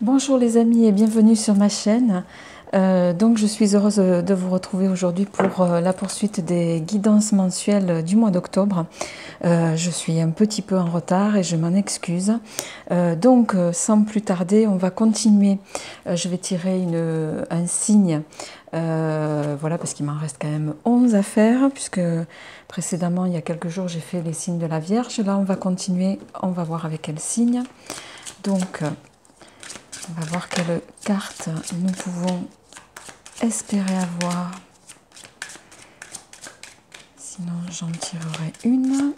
Bonjour les amis et bienvenue sur ma chaîne. Donc je suis heureuse de vous retrouver aujourd'hui pour la poursuite des guidances mensuelles du mois d'octobre. Je suis un petit peu en retard et je m'en excuse. Donc sans plus tarder, on va continuer. Je vais tirer un signe. Voilà, parce qu'il m'en reste quand même 11 à faire, puisque précédemment, il y a quelques jours, j'ai fait les signes de la Vierge. Là, on va continuer, on va voir avec quel signe. Donc, on va voir quelle carte nous pouvons espérer avoir. Sinon, j'en tirerai une.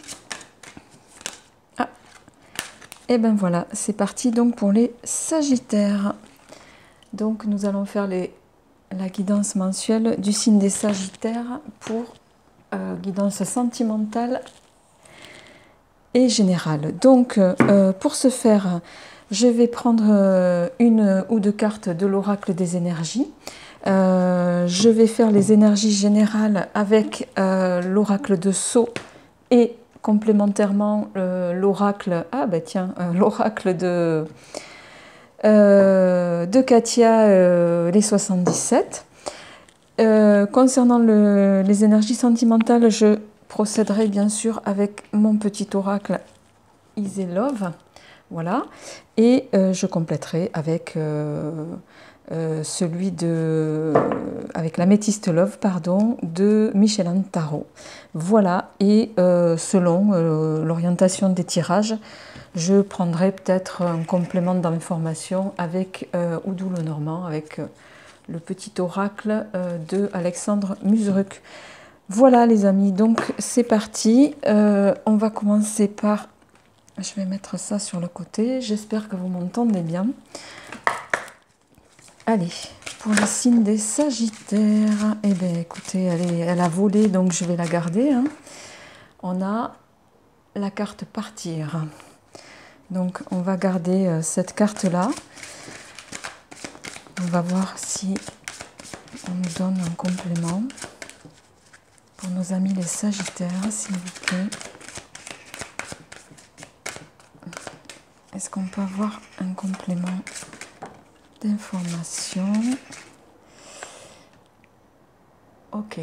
Ah, et ben voilà, c'est parti donc pour les Sagittaires. Donc, nous allons faire la guidance mensuelle du signe des Sagittaires pour guidance sentimentale et générale. Donc, pour ce faire, je vais prendre une ou deux cartes de l'oracle des énergies. Je vais faire les énergies générales avec l'oracle de Sceaux et complémentairement l'oracle l'oracle de Katia, les 77. Concernant les énergies sentimentales, je procéderai bien sûr avec mon petit oracle Easy Love. Voilà, et je compléterai avec avec l'améthyste Love, pardon, de Michel-Anne Tarot. Voilà, et selon l'orientation des tirages, je prendrai peut-être un complément d'information avec Oudou Lenormand, avec le petit oracle de Alexandre Museruc. Voilà les amis, donc c'est parti. On va commencer par... Je vais mettre ça sur le côté. J'espère que vous m'entendez bien. Allez, pour le signe des Sagittaires, eh bien écoutez, elle a volé, donc je vais la garder. Hein. On a la carte partir. Donc on va garder cette carte-là. On va voir si on nous donne un complément pour nos amis les Sagittaires, s'il vous plaît. Est-ce qu'on peut avoir un complément d'information? Ok.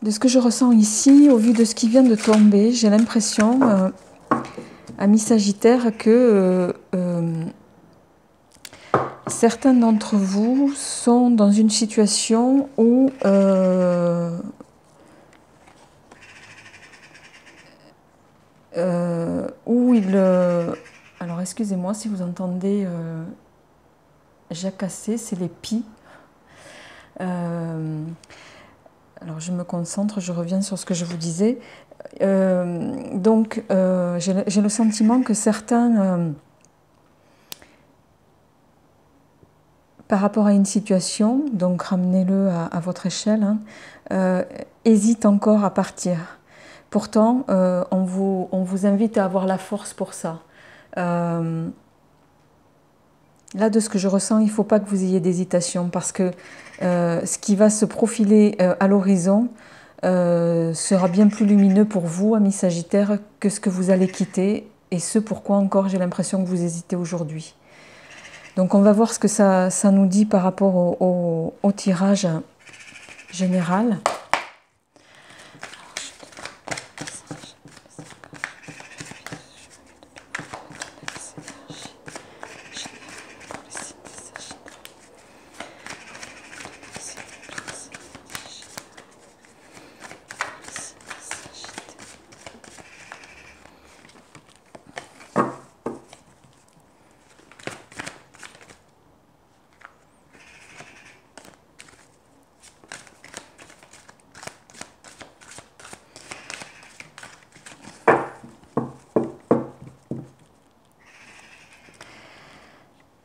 De ce que je ressens ici, au vu de ce qui vient de tomber, j'ai l'impression, amis Sagittaires, que certains d'entre vous sont dans une situation où alors excusez-moi si vous entendez jacasser, c'est les pies. Alors je me concentre, je reviens sur ce que je vous disais. Donc j'ai le sentiment que certains, par rapport à une situation, donc ramenez-le à votre échelle, hein, hésitent encore à partir. Pourtant, on vous invite à avoir la force pour ça. Là, de ce que je ressens, il ne faut pas que vous ayez d'hésitation parce que ce qui va se profiler à l'horizon sera bien plus lumineux pour vous, amis Sagittaires, que ce que vous allez quitter et ce pourquoi encore j'ai l'impression que vous hésitez aujourd'hui. Donc on va voir ce que ça nous dit par rapport au tirage général.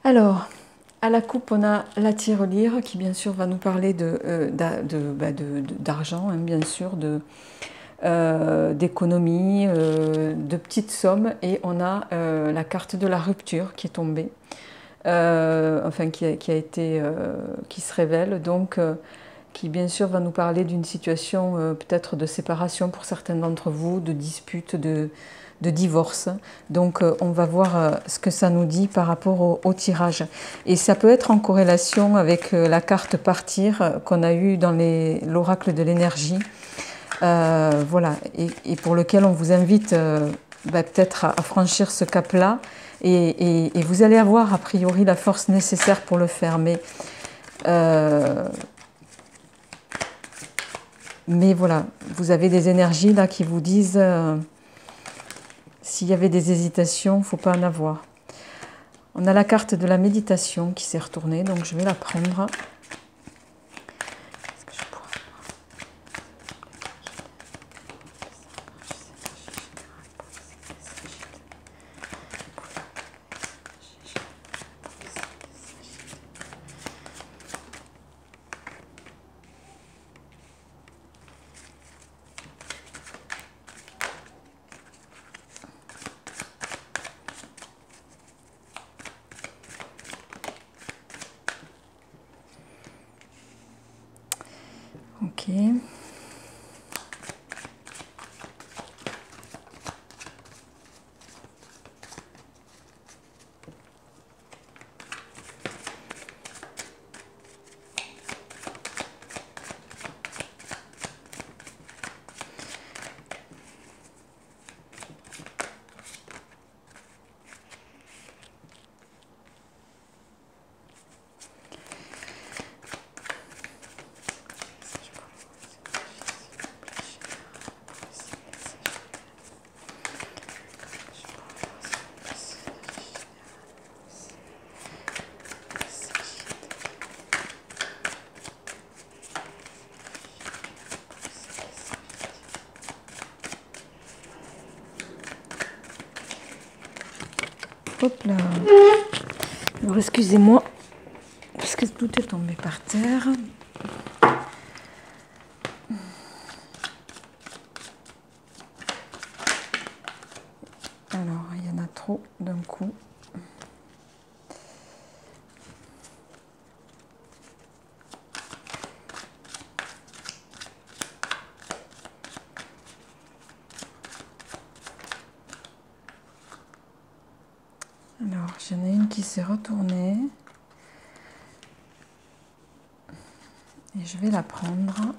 Alors, à la coupe, on a la tirelire qui, bien sûr, va nous parler d'argent, hein, bien sûr, d'économie, de petites sommes. Et on a la carte de la rupture qui est tombée, enfin qui se révèle, donc qui bien sûr va nous parler d'une situation peut-être de séparation pour certains d'entre vous, de dispute, de divorce. Donc on va voir ce que ça nous dit par rapport au tirage. Et ça peut être en corrélation avec la carte partir qu'on a eue dans l'oracle de l'énergie. Voilà, et pour lequel on vous invite peut-être à franchir ce cap-là. Et vous allez avoir a priori la force nécessaire pour le faire. Mais voilà, vous avez des énergies là qui vous disent s'il y avait des hésitations, il ne faut pas en avoir. On a la carte de la méditation qui s'est retournée, donc je vais la prendre. Ok. Hop là. Alors excusez-moi, parce que tout est tombé par terre. Alors, il y en a trop d'un coup. Alors, j'en ai une qui s'est retournée. Et je vais la prendre.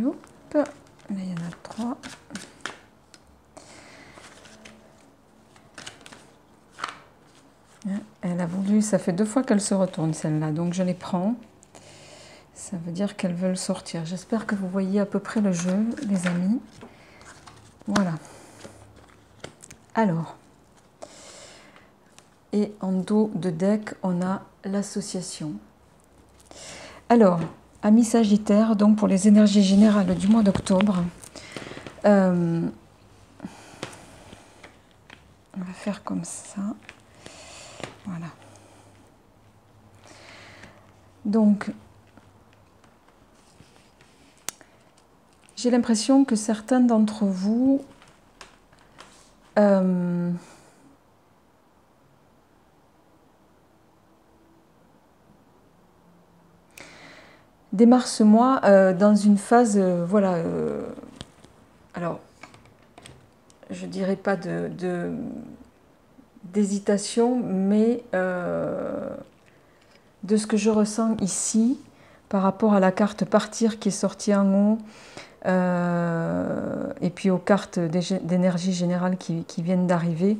Hop, là il y en a 3. Elle a voulu, ça fait 2 fois qu'elle se retourne celle-là, donc je les prends. Ça veut dire qu'elles veulent sortir. J'espère que vous voyez à peu près le jeu, les amis. Voilà. Alors, et en dos de deck, on a l'association. Alors, amis Sagittaire, donc pour les énergies générales du mois d'octobre, on va faire comme ça. Voilà. Donc, j'ai l'impression que certains d'entre vous démarrent ce mois dans une phase, voilà, alors, je dirais pas d'hésitation, mais de ce que je ressens ici, par rapport à la carte partir qui est sortie en haut, et puis aux cartes d'énergie générale qui viennent d'arriver.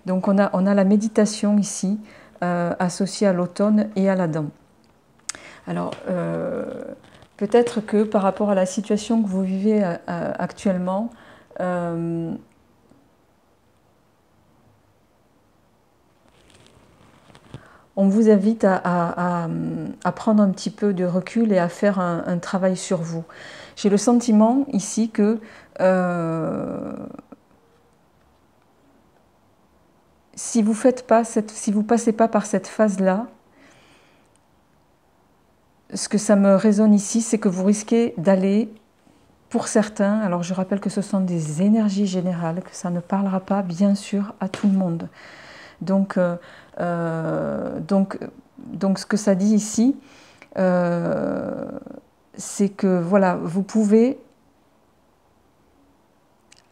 Donc on a la méditation ici, associée à l'automne et à la dent. Alors, peut-être que par rapport à la situation que vous vivez actuellement, on vous invite à prendre un petit peu de recul et à faire un travail sur vous. J'ai le sentiment ici que si vous passez pas par cette phase-là, ce que ça me résonne ici, c'est que vous risquez d'aller pour certains, alors je rappelle que ce sont des énergies générales, que ça ne parlera pas bien sûr à tout le monde. Donc, ce que ça dit ici, c'est que voilà, vous pouvez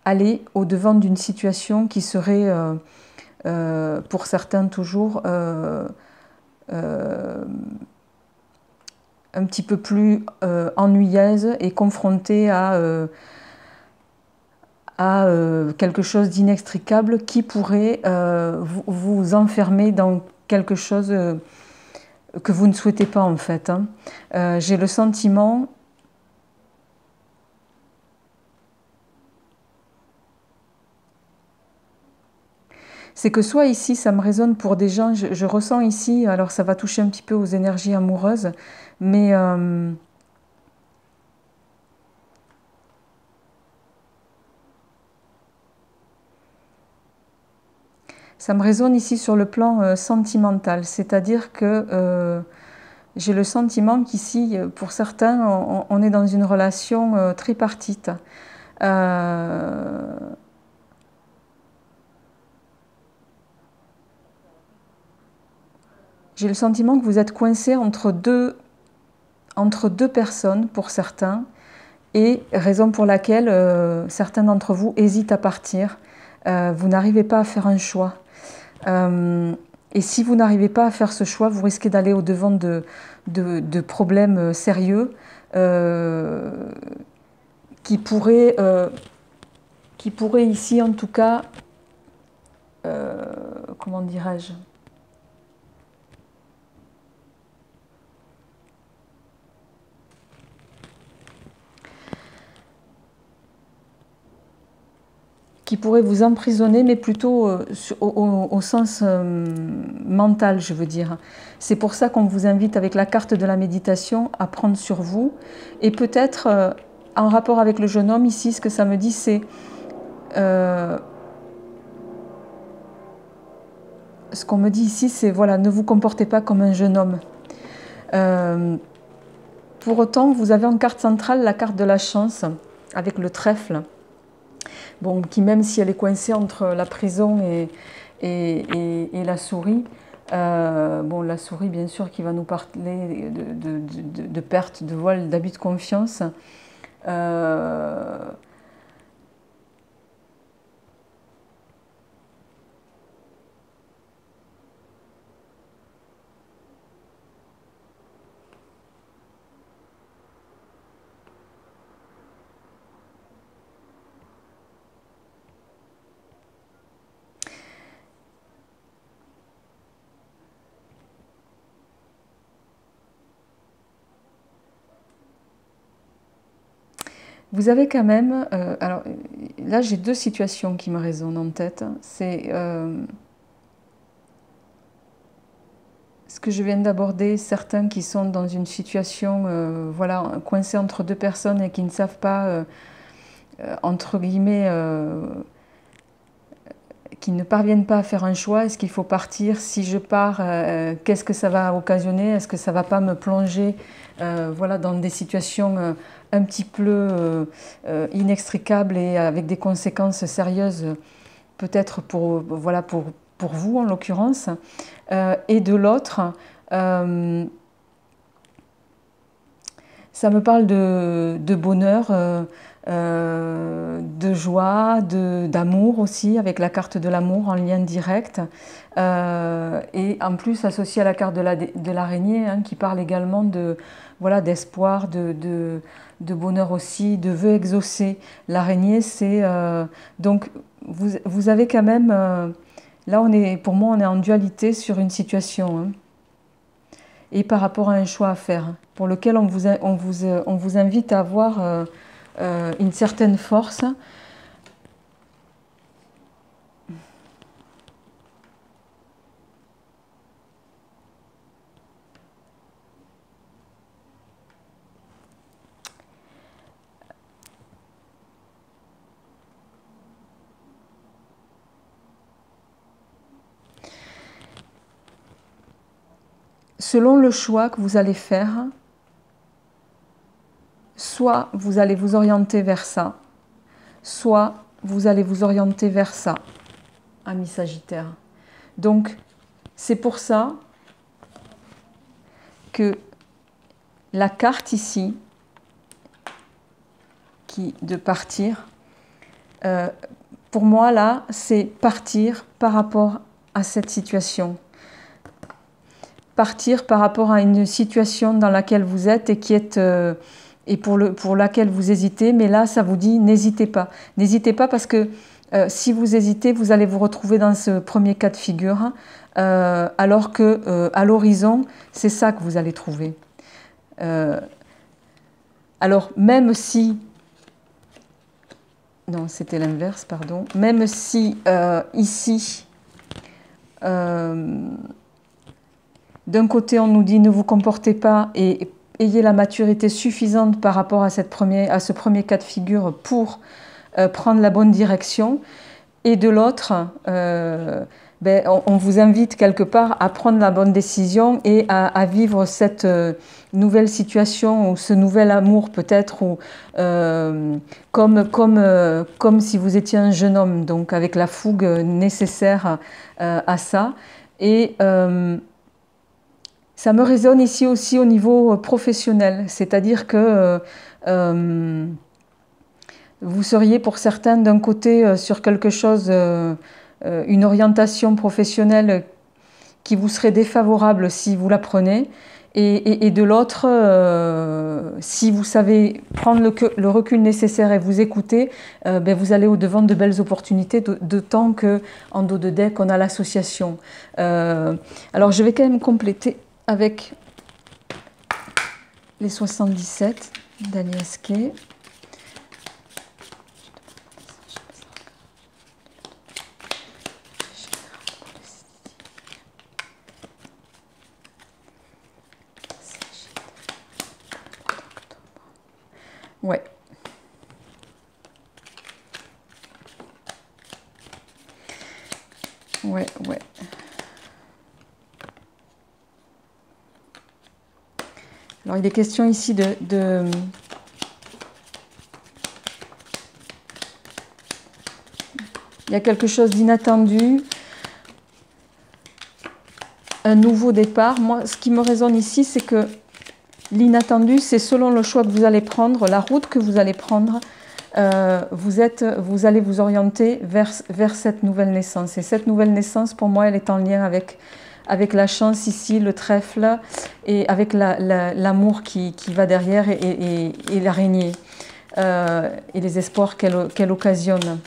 aller au-devant d'une situation qui serait, pour certains toujours, un petit peu plus ennuyeuse et confrontée à quelque chose d'inextricable qui pourrait vous enfermer dans quelque chose que vous ne souhaitez pas en fait. Hein. J'ai le sentiment c'est que soit ici ça me résonne pour des gens, je ressens ici, alors ça va toucher un petit peu aux énergies amoureuses, mais ça me résonne ici sur le plan sentimental, c'est-à-dire que j'ai le sentiment qu'ici, pour certains, on est dans une relation tripartite. J'ai le sentiment que vous êtes coincé entre deux personnes, pour certains, et raison pour laquelle certains d'entre vous hésitent à partir. Vous n'arrivez pas à faire un choix. Et si vous n'arrivez pas à faire ce choix, vous risquez d'aller au-devant de problèmes sérieux qui pourraient ici, en tout cas, comment dirais-je, qui pourrait vous emprisonner, mais plutôt au sens mental, je veux dire. C'est pour ça qu'on vous invite avec la carte de la méditation à prendre sur vous. Et peut-être, en rapport avec le jeune homme, ici, ce que ça me dit, c'est... ce qu'on me dit ici, c'est, voilà, ne vous comportez pas comme un jeune homme. Pour autant, vous avez en carte centrale la carte de la chance, avec le trèfle. Bon, qui même si elle est coincée entre la prison et la souris, bon, la souris bien sûr qui va nous parler de perte de voile, d'abus de confiance. Vous avez quand même, alors là j'ai deux situations qui me résonnent en tête. C'est ce que je viens d'aborder, certains qui sont dans une situation, voilà, coincés entre deux personnes et qui ne savent pas, entre guillemets, qui ne parviennent pas à faire un choix. Est-ce qu'il faut partir? Si je pars, qu'est-ce que ça va occasionner? Est-ce que ça ne va pas me plonger voilà, dans des situations un petit peu inextricables et avec des conséquences sérieuses, peut-être voilà, pour vous en l'occurrence. Et de l'autre, ça me parle de bonheur, de joie, d'amour aussi, avec la carte de l'amour en lien direct. Et en plus associé à la carte de l'araignée, hein, qui parle également voilà, d'espoir, de bonheur aussi, de vœux exaucés. L'araignée, c'est... donc, vous avez quand même... là, pour moi, on est en dualité sur une situation. Hein, et par rapport à un choix à faire, pour lequel on vous invite à avoir une certaine force. Selon le choix que vous allez faire, soit vous allez vous orienter vers ça, soit vous allez vous orienter vers ça, amis Sagittaire. Donc, c'est pour ça que la carte ici, de partir, pour moi, là, c'est partir par rapport à cette situation. Partir par rapport à une situation dans laquelle vous êtes et qui est... et pour laquelle vous hésitez, mais là, ça vous dit n'hésitez pas. N'hésitez pas parce que si vous hésitez, vous allez vous retrouver dans ce premier cas de figure, alors que à l'horizon, c'est ça que vous allez trouver. Alors, même si... Non, c'était l'inverse, pardon. Même si ici, d'un côté, on nous dit ne vous comportez pas et ayez la maturité suffisante par rapport à ce premier cas de figure pour prendre la bonne direction. Et de l'autre, on vous invite quelque part à prendre la bonne décision et à vivre cette nouvelle situation ou ce nouvel amour peut-être, ou comme si vous étiez un jeune homme, donc avec la fougue nécessaire à ça. Et ça me résonne ici aussi au niveau professionnel, c'est-à-dire que vous seriez pour certains d'un côté sur quelque chose, une orientation professionnelle qui vous serait défavorable si vous la prenez, et de l'autre, si vous savez prendre le recul nécessaire et vous écouter, vous allez au-devant de belles opportunités, d'autant qu'en dos de deck, on a l'association. Alors je vais quand même compléter avec les 77 d'Alias Kay. Ouais. Ouais, ouais. Alors, il est question ici de... Il y a quelque chose d'inattendu, un nouveau départ. Moi, ce qui me résonne ici, c'est que l'inattendu, c'est selon le choix que vous allez prendre, la route que vous allez prendre, vous allez vous orienter vers cette nouvelle naissance. Et cette nouvelle naissance, pour moi, elle est en lien avec la chance ici, le trèfle, et avec l'amour qui va derrière et l'araignée, et les espoirs qu'elle occasionne.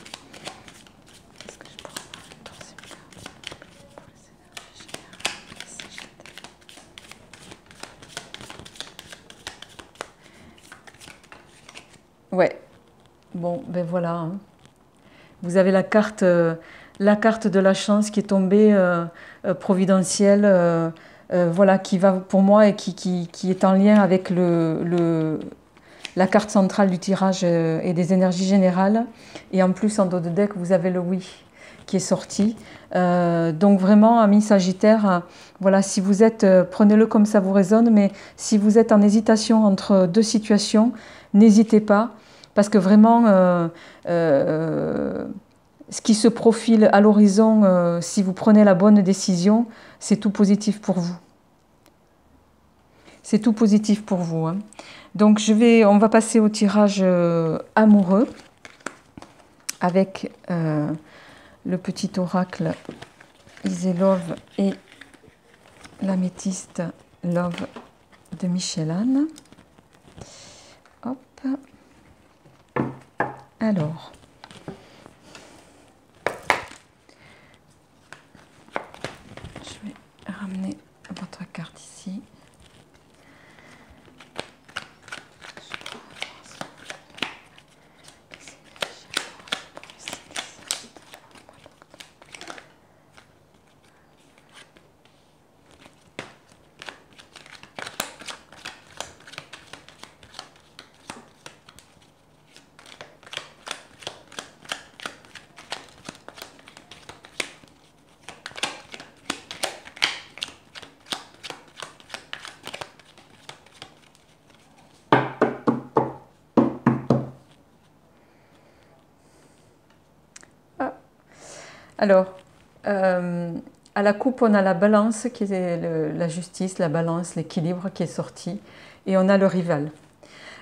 Ouais, bon, ben voilà. Hein. Vous avez la carte de la chance qui est tombée, providentielle, voilà, qui va pour moi et qui est en lien avec la carte centrale du tirage et des énergies générales. Et en plus, en dos de deck, vous avez le oui qui est sorti. Donc vraiment, amis Sagittaire, voilà, si vous êtes, prenez-le comme ça vous résonne, mais si vous êtes en hésitation entre deux situations, n'hésitez pas, parce que vraiment, ce qui se profile à l'horizon, si vous prenez la bonne décision, c'est tout positif pour vous. C'est tout positif pour vous. Hein. Donc on va passer au tirage amoureux avec le petit oracle Easy Love et l'améthyste Love de Michel-Anne. Hop. Alors, je vais ramener votre carte ici. Alors, à la coupe, on a la balance, qui est la justice, la balance, l'équilibre qui est sorti. Et on a le rival.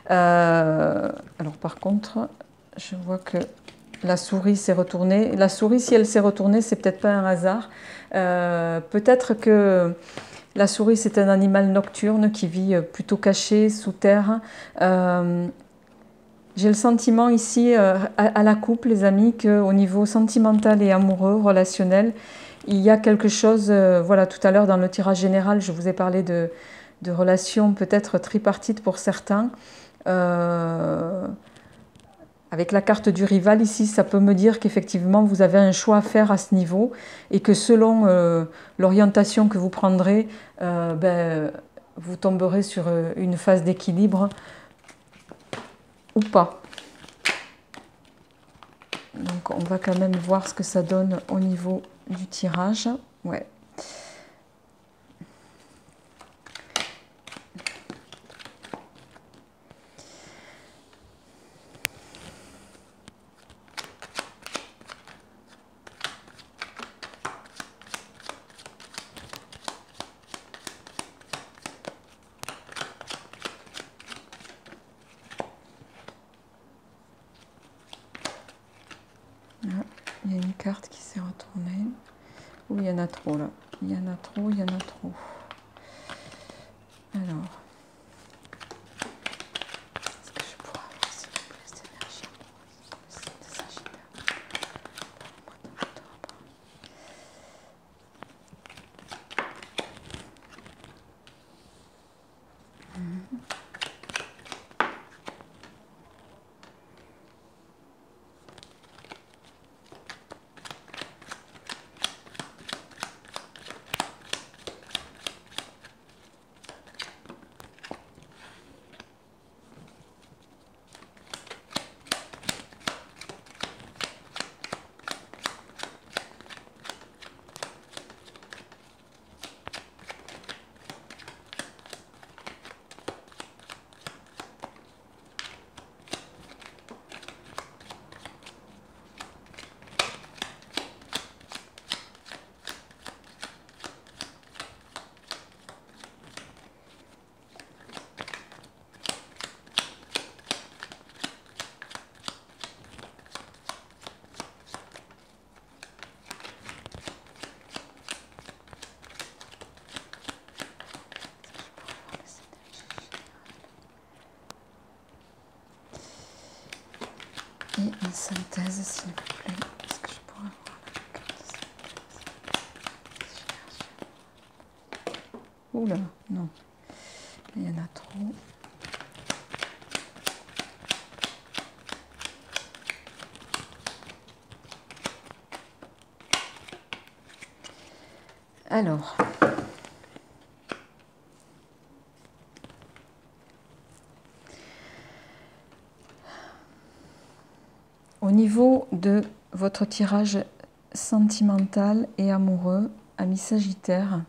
Alors par contre, je vois que la souris s'est retournée. La souris, si elle s'est retournée, c'est peut-être pas un hasard. Peut-être que la souris, c'est un animal nocturne qui vit plutôt caché, sous terre. J'ai le sentiment ici, à la coupe, les amis, qu'au niveau sentimental et amoureux, relationnel, il y a quelque chose, voilà, tout à l'heure dans le tirage général, je vous ai parlé de relations peut-être tripartites pour certains. Avec la carte du rival ici, ça peut me dire qu'effectivement vous avez un choix à faire à ce niveau et que selon l'orientation que vous prendrez, vous tomberez sur une phase d'équilibre ou pas. Donc on va quand même voir ce que ça donne au niveau du tirage. Ouais. Il y a une carte qui s'est retournée. Ou il y en a trop là. Il y en a trop, il y en a trop. Alors. Est-ce que je pourrais avoir s'il vous plaît cette énergie pour le signe de Sagittaire au mois d'octobre. Et une synthèse, s'il vous plaît. Est-ce que je pourrais avoir la carte de synthèse? Oula, non. Il y en a trop. Alors. Au niveau de votre tirage sentimental et amoureux, ami Sagittaire,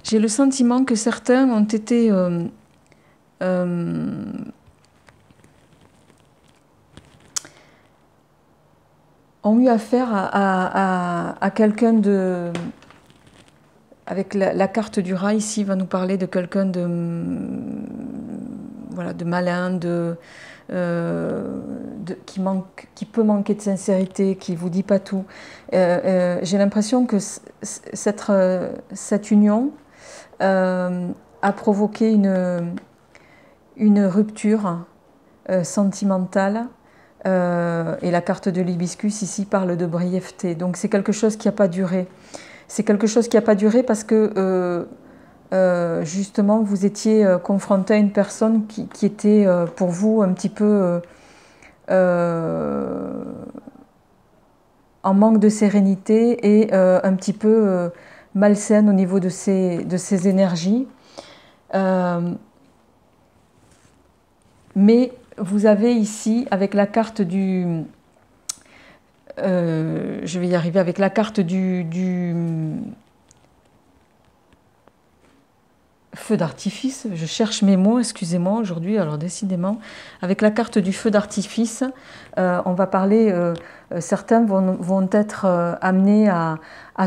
j'ai le sentiment que certains ont été ont eu affaire à quelqu'un de... Avec la carte du rat ici va nous parler de quelqu'un de, voilà, de malin, qui peut manquer de sincérité, qui ne vous dit pas tout. J'ai l'impression que cette union a provoqué une rupture sentimentale. Et la carte de l'hibiscus ici parle de brièveté. Donc c'est quelque chose qui n'a pas duré. C'est quelque chose qui n'a pas duré parce que justement vous étiez confronté à une personne qui était pour vous un petit peu en manque de sérénité et un petit peu malsaine au niveau de ses énergies. Mais vous avez ici, avec la carte du je vais y arriver avec la carte du feu d'artifice. Je cherche mes mots, excusez-moi aujourd'hui, alors décidément. Avec la carte du feu d'artifice, on va parler, certains vont être amenés à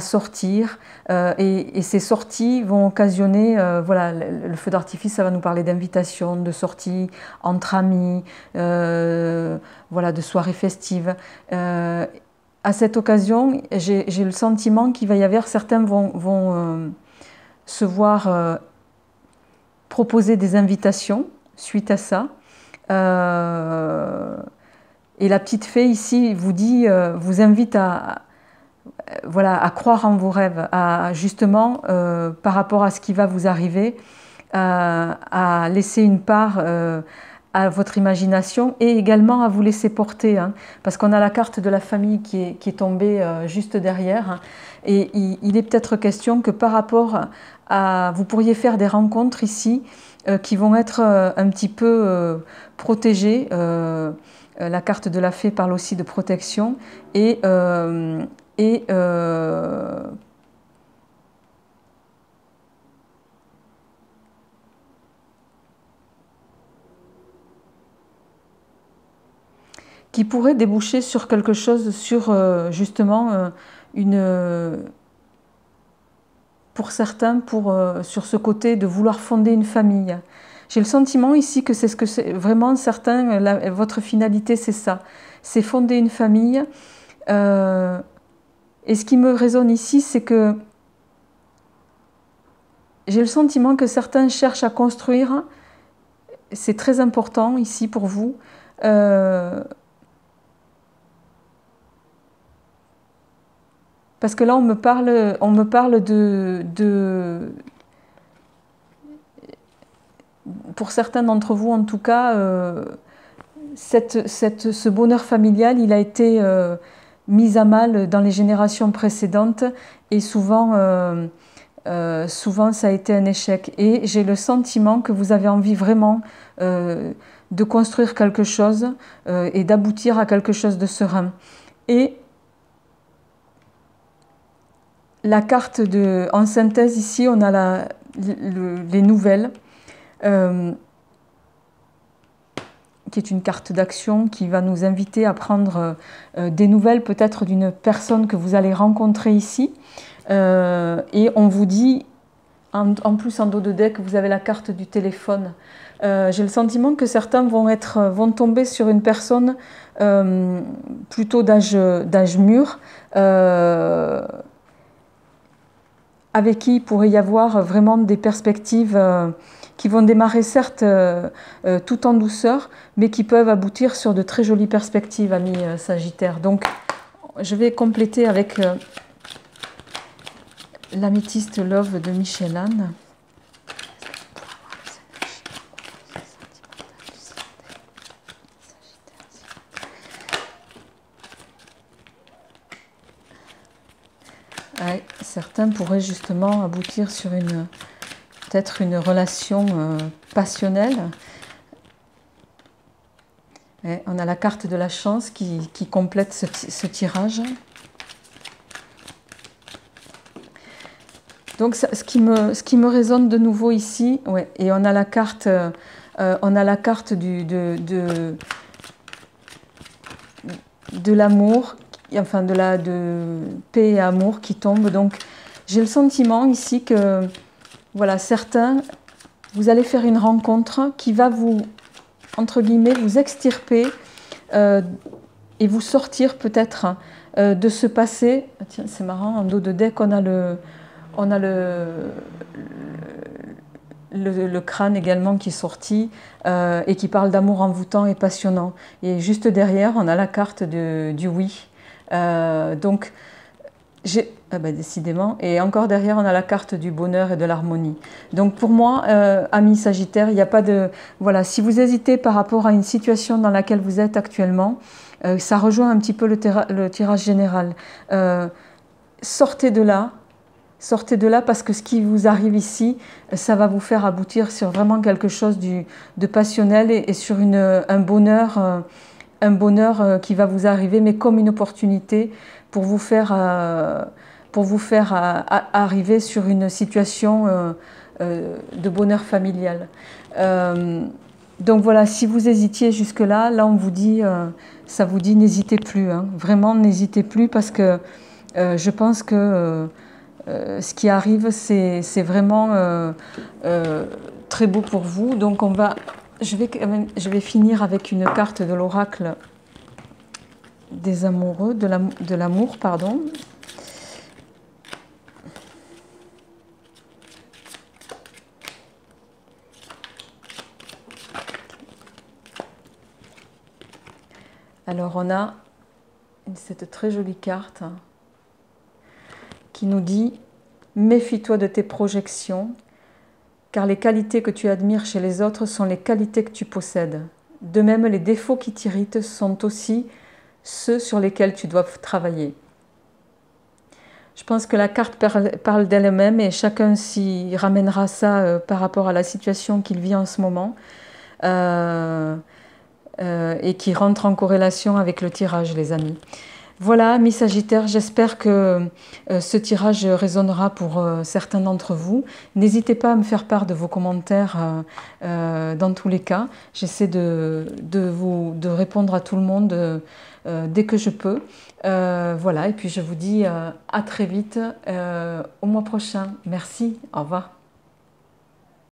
sortir et ces sorties vont occasionner, voilà, le feu d'artifice, ça va nous parler d'invitation, de sortie entre amis, voilà, de soirées festives. À cette occasion, j'ai le sentiment qu'il va y avoir, certains vont se voir proposer des invitations suite à ça. Et la petite fée ici vous dit, vous invite voilà, à croire en vos rêves, à justement, par rapport à ce qui va vous arriver, à laisser une part à votre imagination et également à vous laisser porter, hein, parce qu'on a la carte de la famille qui est tombée juste derrière, hein, et il est peut-être question que par rapport à... Vous pourriez faire des rencontres ici qui vont être un petit peu protégées. La carte de la fée parle aussi de protection et qui pourrait déboucher sur quelque chose, sur justement pour certains, sur ce côté de vouloir fonder une famille. J'ai le sentiment ici que c'est ce que c'est vraiment certains, votre finalité c'est ça, c'est fonder une famille. Et ce qui me résonne ici, c'est que j'ai le sentiment que certains cherchent à construire, c'est très important ici pour vous, parce que là, on me parle pour certains d'entre vous en tout cas, ce bonheur familial, il a été mis à mal dans les générations précédentes et souvent ça a été un échec. Et j'ai le sentiment que vous avez envie vraiment de construire quelque chose et d'aboutir à quelque chose de serein. Et la carte en synthèse ici, on a les nouvelles, qui est une carte d'action qui va nous inviter à prendre des nouvelles peut-être d'une personne que vous allez rencontrer ici. Et on vous dit, en plus en dos de deck, vous avez la carte du téléphone. J'ai le sentiment que certains vont tomber sur une personne plutôt d'âge mûr, avec qui il pourrait y avoir vraiment des perspectives qui vont démarrer certes tout en douceur, mais qui peuvent aboutir sur de très jolies perspectives, amis Sagittaires. Donc, je vais compléter avec l'améthyste Love de Michel Anne. Ouais, certains pourraient justement aboutir sur peut-être une relation passionnelle. Et on a la carte de la chance qui complète ce tirage. Donc ce qui me résonne de nouveau ici, ouais, et on a la carte de l'amour, enfin de paix et amour qui tombe. Donc j'ai le sentiment ici que voilà, certains, vous allez faire une rencontre qui va vous, entre guillemets, vous extirper et vous sortir peut-être de ce passé. Tiens, c'est marrant, en dos de deck, on a le crâne également qui est sorti et qui parle d'amour envoûtant et passionnant. Et juste derrière, on a la carte du oui. Donc, décidément. Et encore derrière, on a la carte du bonheur et de l'harmonie. Donc pour moi, amis Sagittaires, il n'y a pas de... Voilà, si vous hésitez par rapport à une situation dans laquelle vous êtes actuellement, ça rejoint un petit peu le tirage général. Sortez de là parce que ce qui vous arrive ici, ça va vous faire aboutir sur vraiment quelque chose de passionnel et sur un bonheur un bonheur qui va vous arriver, mais comme une opportunité pour vous faire arriver sur une situation de bonheur familial. Donc voilà, si vous hésitiez jusque-là, là on vous dit, ça vous dit n'hésitez plus, hein. Vraiment n'hésitez plus parce que je pense que ce qui arrive c'est vraiment très beau pour vous. Donc je vais finir avec une carte de l'oracle des amoureux, de l'amour, pardon. Alors on a cette très jolie carte qui nous dit « Méfie-toi de tes projections, car les qualités que tu admires chez les autres sont les qualités que tu possèdes. De même, les défauts qui t'irritent sont aussi ceux sur lesquels tu dois travailler. » Je pense que la carte parle d'elle-même et chacun s'y ramènera ça par rapport à la situation qu'il vit en ce moment. Et qui rentre en corrélation avec le tirage, les amis. Voilà, amis Sagittaires, j'espère que ce tirage résonnera pour certains d'entre vous. N'hésitez pas à me faire part de vos commentaires dans tous les cas. J'essaie de répondre à tout le monde dès que je peux. Voilà, et puis je vous dis à très vite au mois prochain. Merci, au revoir.